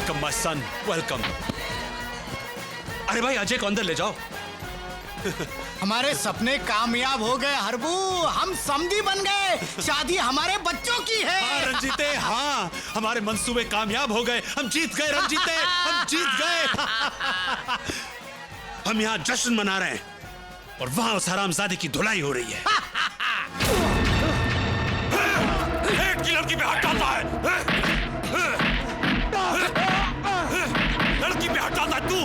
Welcome my son, welcome. अरे भाई अजय को अंदर ले जाओ। हमारे सपने कामयाब हो गए हरबू, हम समधी बन गए, शादी हमारे बच्चों की है। हाँ रंजीते, हाँ हमारे मंसूबे कामयाब हो गए, हम जीत गए रंजीते, हम जीत गए। हम यहाँ जश्न मना रहे हैं और वहाँ उस हरामजादे की धुलाई हो रही है। एक की लड़की पे हाथ डालता है, लड़की पे हाथ डालता है तू।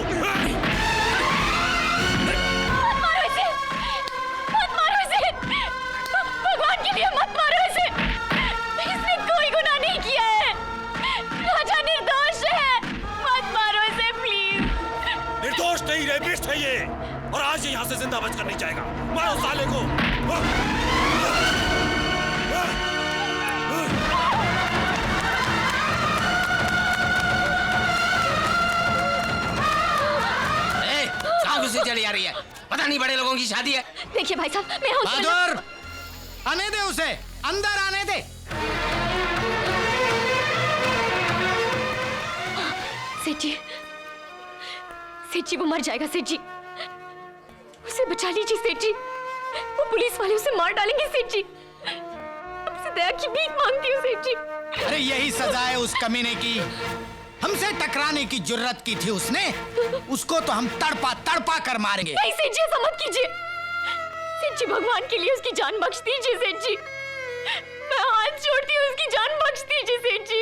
भगवान के लिए मत मारो इसे, इसने कोई गुनाह नहीं किया है, राजा निर्दोष है, मत मारो इसे प्लीज। निर्दोष नहीं, रेपिस्ट है ये, और आज ये यहाँ से जिंदा बचकर नहीं जाएगा। मारो साले को। से चली आ रही है, पता नहीं बड़े लोगों की शादी है। देखिए भाई साहब, मैं बहादुर, आने दे उसे, अंदर आने दे। सेठ जी वो मर जाएगा सेठ जी, उसे बचा लीजिए सेठ जी, वो पुलिस वाले उसे मार डालेंगे सेठ जी, आपसे दया की भीख मांगती हूँ सेठ जी। अरे यही सजा है उस कमीने की, हमसे टकराने की जुर्रत की थी उसने, उसको तो हम तड़पा तड़पा कर मारेंगे। नहीं सेठ जी, ऐसा मत कीजिए सेठ जी, भगवान के लिए उसकी जान बख्श दीजिए सेठ जी, मैं हाथ जोड़ती हूँ, उसकी जान बख्श दीजिए सेठ जी।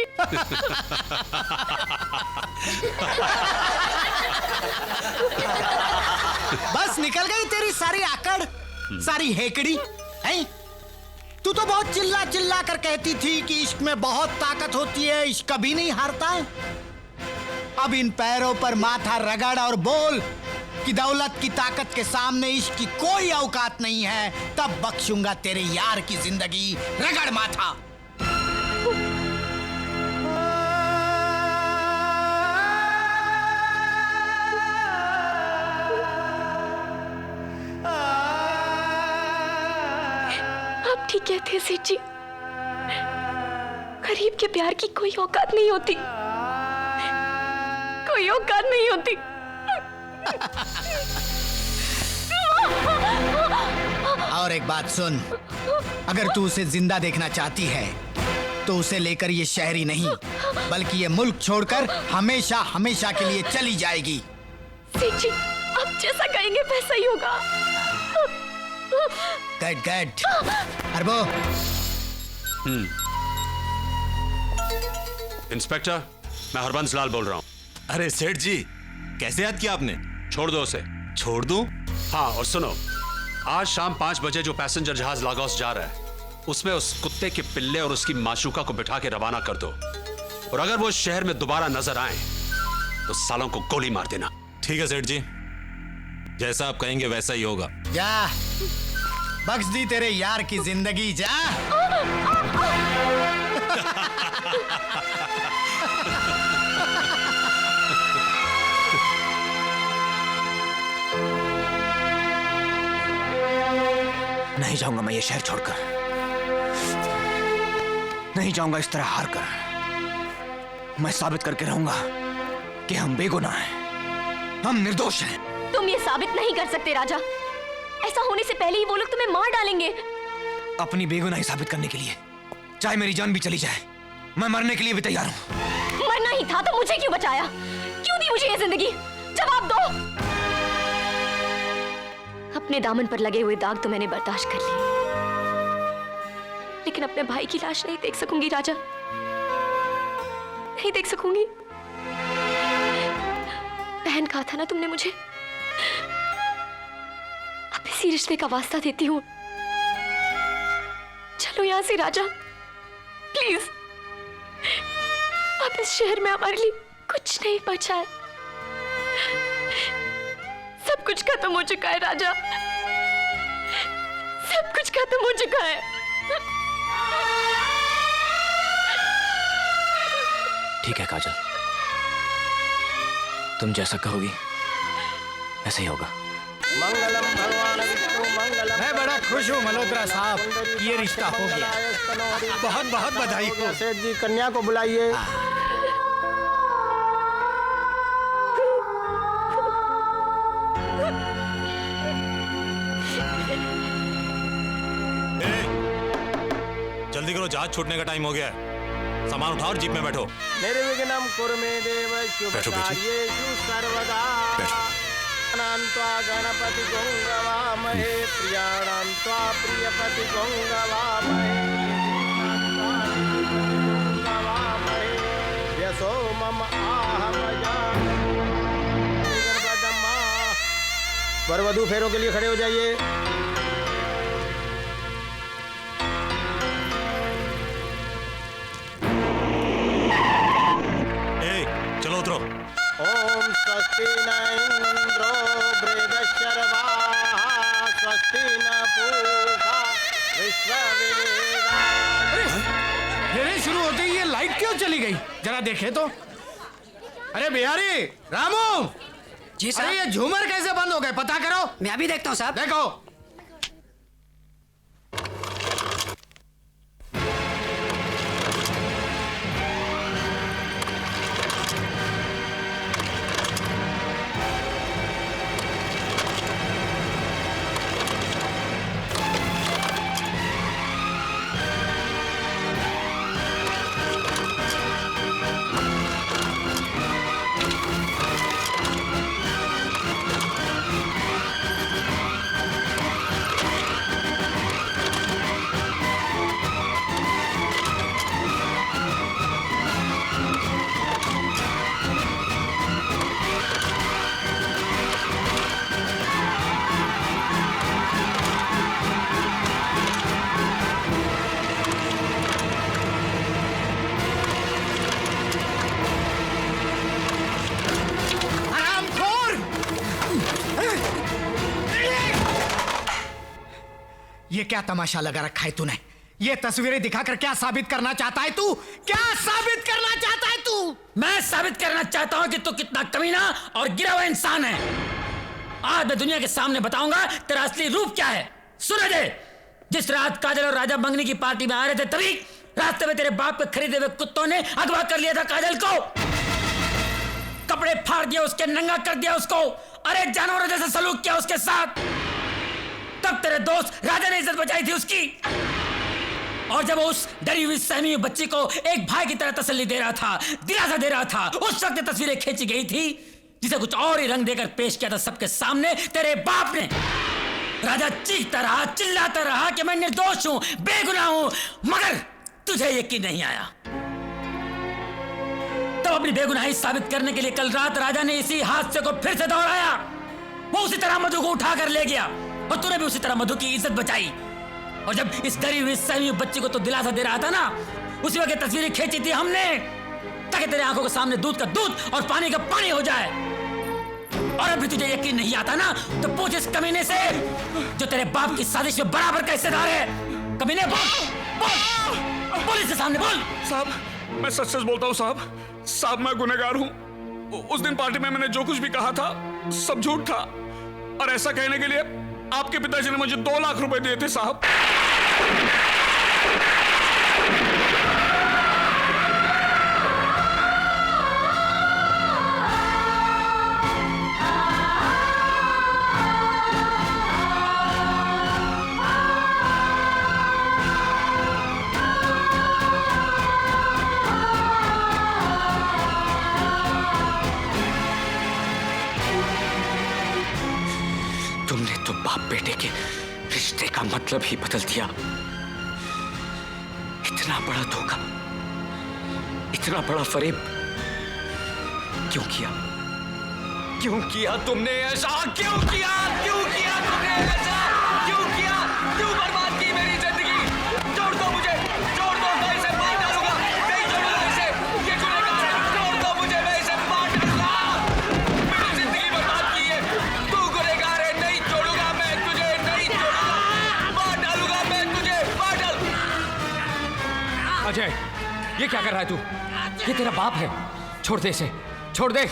बस निकल गई तेरी सारी आकड़, सारी हेकड़ी हैं? तू तो बहुत चिल्ला चिल्ला कर कहती थी कि इश्क में बहुत ताकत होती है, इश्क कभी नहीं हारता। अब इन पैरों पर माथा रगड़ और बोल कि दौलत की ताकत के सामने इश्क की कोई औकात नहीं है, तब बख्शूंगा तेरे यार की जिंदगी। रगड़ माथा। आप ठीक कहते हैं सेठ जी, गरीब के प्यार की कोई औकात नहीं होती, कोई औकात नहीं होती। और एक बात सुन, अगर तू उसे जिंदा देखना चाहती है तो उसे लेकर ये शहर ही नहीं बल्कि ये मुल्क छोड़कर हमेशा हमेशा के लिए चली जाएगी। सेठ जी, आप जैसा कहेंगे वैसा ही होगा। Good good. अरबो। इंस्पेक्टर, मैं हरबंस लाल बोल रहा हूँ। अरे सेठ जी, कैसे याद किया आपने? छोड़ दो उसे। छोड़ दूं? हाँ, और सुनो, आज शाम 5 बजे जो पैसेंजर जहाज लागोस जा रहा है उसमें उस कुत्ते के पिल्ले और उसकी माशूका को बिठा के रवाना कर दो, और अगर वो शहर में दोबारा नजर आए तो सालों को गोली मार देना। ठीक है सेठ जी, जैसा आप कहेंगे वैसा ही होगा। जा, बख्श दी तेरे यार की जिंदगी, जा। नहीं जाऊंगा मैं ये शहर छोड़कर, नहीं जाऊंगा इस तरह हार कर। मैं साबित करके रहूंगा कि हम बेगुनाह हैं, हम निर्दोष हैं। तुम ये साबित नहीं कर सकते राजा, ऐसा होने से पहले ही वो लोग तुम्हें मार डालेंगे। अपनी बेगुनाही साबित करने के लिए चाहे मेरी जान भी चली जाए, मैं मरने के लिए भी तैयार हूं। मरना ही था तो मुझे क्यों बचाया, क्यों दी मुझे ये जिंदगी? जवाब दो। अपने दामन पर लगे हुए दाग तो मैंने बर्दाश्त कर लिए, लेकिन अपने भाई की लाश नहीं देख सकूंगी राजा, नहीं देख सकूंगी। बहन कहा था ना तुमने मुझे, अब इसी रिश्ते का वास्ता देती हूँ। चलो यहां से राजा, प्लीज। अब इस शहर में हमारे लिए कुछ नहीं बचा है, सब कुछ खत्म हो चुका है राजा, सब कुछ खत्म हो चुका है। ठीक है काजल, तुम जैसा कहोगी ऐसा ही होगा। मंगलम भगवान विष्णु मंगलम। मैं बड़ा खुश हूँ मल्होत्रा साहब, ये रिश्ता हो गया, बहुत बहुत बधाई हो। सेठ जी, कन्या को बुलाइए। जल्दी करो, जहाज छूटने का टाइम हो गया है। सामान उठाओ और जीप में बैठो। निर्विघ्नं कुरु मे देव शुभकार्येषु सर्वदा। अनन्त्वा गणपति गंगवामहे प्रियाणां त्वा प्रियपति गंगवामहे यशो मम आहमया। वर वधू फेरों के लिए खड़े हो जाइए। चलो उतरो। ओम स्वस्ति न इंद्रो बृहस्पतिर्वाः स्वस्ति न पूषा विश्ववेदाः। फेरे शुरू होते ही ये लाइट क्यों चली गई? जरा देखे तो। अरे बिहारी, रामू जी अरे ये झूमर कैसे बंद हो गए? पता करो। मैं अभी देखता हूँ साहब। देखो। ये क्या तमाशा लगा रखा है तूने? ये तस्वीरें दिखाकर क्या साबित करना चाहता है तू? क्या साबित करना चाहता है तू? मैं साबित करना चाहता हूँ कि तू कितना कमीना और गिरा हुआ इंसान है। आज मैं दुनिया के सामने बताऊंगा तेरा असली रूप क्या है। सुन दे, जिस रात काजल और राजा मंगनी की पार्टी में आ रहे थे, तभी रास्ते में तेरे बाप के खरीदे हुए कुत्तों ने अगवा कर लिया था काजल को। कपड़े फाड़ दिया उसके, नंगा कर दिया उसको। अरे जानवरों जैसे सलूक किया उसके साथ। तब तेरे दोस्त राजा ने इज्जत बचाई थी उसकी। और जब उस डरी हुई सहमी हुई बच्ची को एक भाई की तरह तसल्ली दे रहा था, दिलासा दे रहा था, उस वक्त तस्वीरें खींची गई थी जिसे कुछ और ही रंग देकर पेश किया था सबके सामने तेरे बाप ने। राजा चीखता रहा, चिल्लाता रहा कि मैं निर्दोष हूं, बेगुनाह हूं, मगर तुझे यकीन नहीं आया। तब अपनी बेगुनाही साबित करने के लिए कल रात राजा ने इसी हादसे को फिर से दोहराया। वो उसी तरह मधु को उठाकर ले गया और तूने भी उसी तरह मधु की इज्जत बचाई। और जब इस डरी हुई सहमी हुई बच्ची को तो दिलासा दे रहा था ना, उसी वक्त तस्वीरें खींची थी हमने ताकि तेरे आंखों के सामने दूध का दूध और पानी का पानी हो जाए। और अभी तुझे यकीन नहीं आता ना, तो पूछ इस कमीने से जो तेरे बाप की साजिश में बराबर का हिस्सेदार है। कमीने, बोल, पुलिस के सामने बोल। साहब, मैं सच सच बोलता हूँ साहब, मैं गुनहगार हूँ। उस दिन पार्टी में मैंने जो कुछ भी कहा था सब झूठ था, और ऐसा कहने के लिए आपके पिताजी ने मुझे 2 लाख रुपए दिए थे साहब। तुमने तो बाप बेटे के रिश्ते का मतलब ही बदल दिया। इतना बड़ा धोखा, इतना बड़ा फरेब क्यों किया? क्यों किया तुमने ऐसा? क्यों किया? क्यों किया तुमने ऐसा? क्यों किया? क्यों बर्बाद की मेरी जिंदगी? छोड़ दो मुझे, छोड़ दो, मैं इसे मार डालूंगा। नहीं छोड़ूंगा इसे, ये गुनहगार है। छोड़ दो मुझे, मैं इसे मार डालूंगा। मेरी जिंदगी बर्बाद की है, तू गुनहगार है। नहीं छोड़ूंगा मैं तुझे, नहीं छोड़ूंगा, मार डालूंगा मैं तुझे, मार डाल। अजय, ये क्या कर रहा है तू? ये तेरा बाप है, छोड़ दे इसे, छोड़ दे।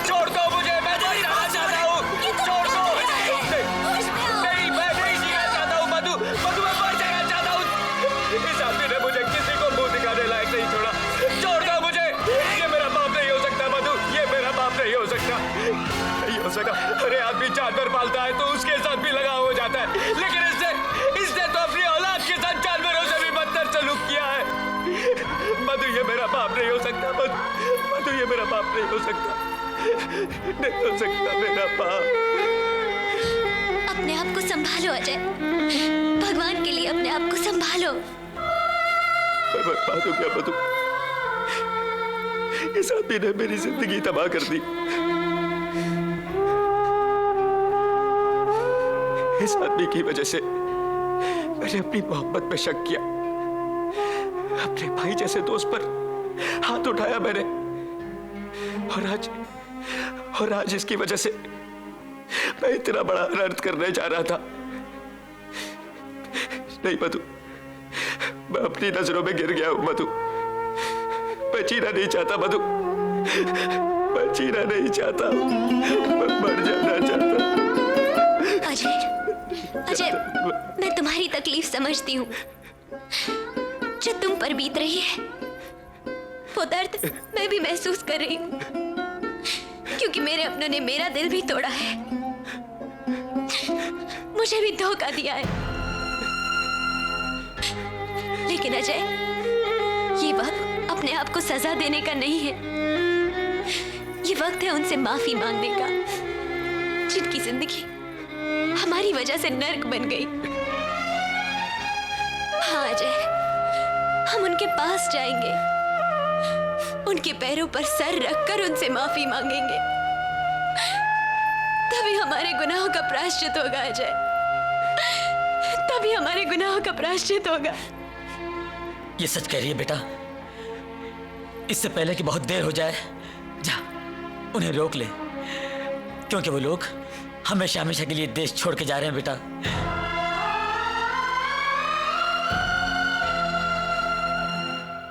छोड़ सका। अरे आदमी जानवर पालता है तो उसके साथ भी लगाव हो जाता है, लेकिन इसने तो अपनी औलाद के साथ जानवरों से भी बदतर सलूक किया है। मधु ये मेरा बाप नहीं हो सकता, मधु ये मेरा बाप नहीं हो सकता, नहीं हो सकता मेरा बाप। अपने आप को संभालो अजय, भगवान के लिए अपने आप को संभालो। मैं बर्बाद हो गया मधु, इस आदमी ने मेरी जिंदगी तबाह कर दी। इस आदमी की वजह से मैंने अपनी मोहब्बत पे शक किया, अपने भाई जैसे दोस्त पर हाथ उठाया मैंने, और आज इसकी वजह से मैं इतना बड़ा अनर्थ करने जा रहा था। नहीं मधु, मैं अपनी नजरों में गिर गया हूं मधु, मैं जीना नहीं चाहता मधु, मैं जीना नहीं चाहता, मैं मर जाना चाहता। अजय, मैं तुम्हारी तकलीफ समझती हूँ जो तुम पर बीत रही है, वो दर्द मैं भी महसूस कर रही हूँ, क्योंकि मेरे अपनों ने मेरा दिल भी तोड़ा है, मुझे भी धोखा दिया है। लेकिन अजय, ये वक्त अपने आप को सजा देने का नहीं है, ये वक्त है उनसे माफी मांगने का जिनकी जिंदगी हमारी वजह से नर्क बन गई। हाँ अजय, हम उनके पास जाएंगे, उनके पैरों पर सर रखकर उनसे माफी मांगेंगे, तभी हमारे गुनाहों का प्रायश्चित होगा अजय, तभी हमारे गुनाहों का प्रायश्चित होगा। ये सच कह रही है बेटा, इससे पहले कि बहुत देर हो जाए जा उन्हें रोक ले, क्योंकि वो लोग हमेशा हमेशा के लिए देश छोड़ के जा रहे हैं बेटा।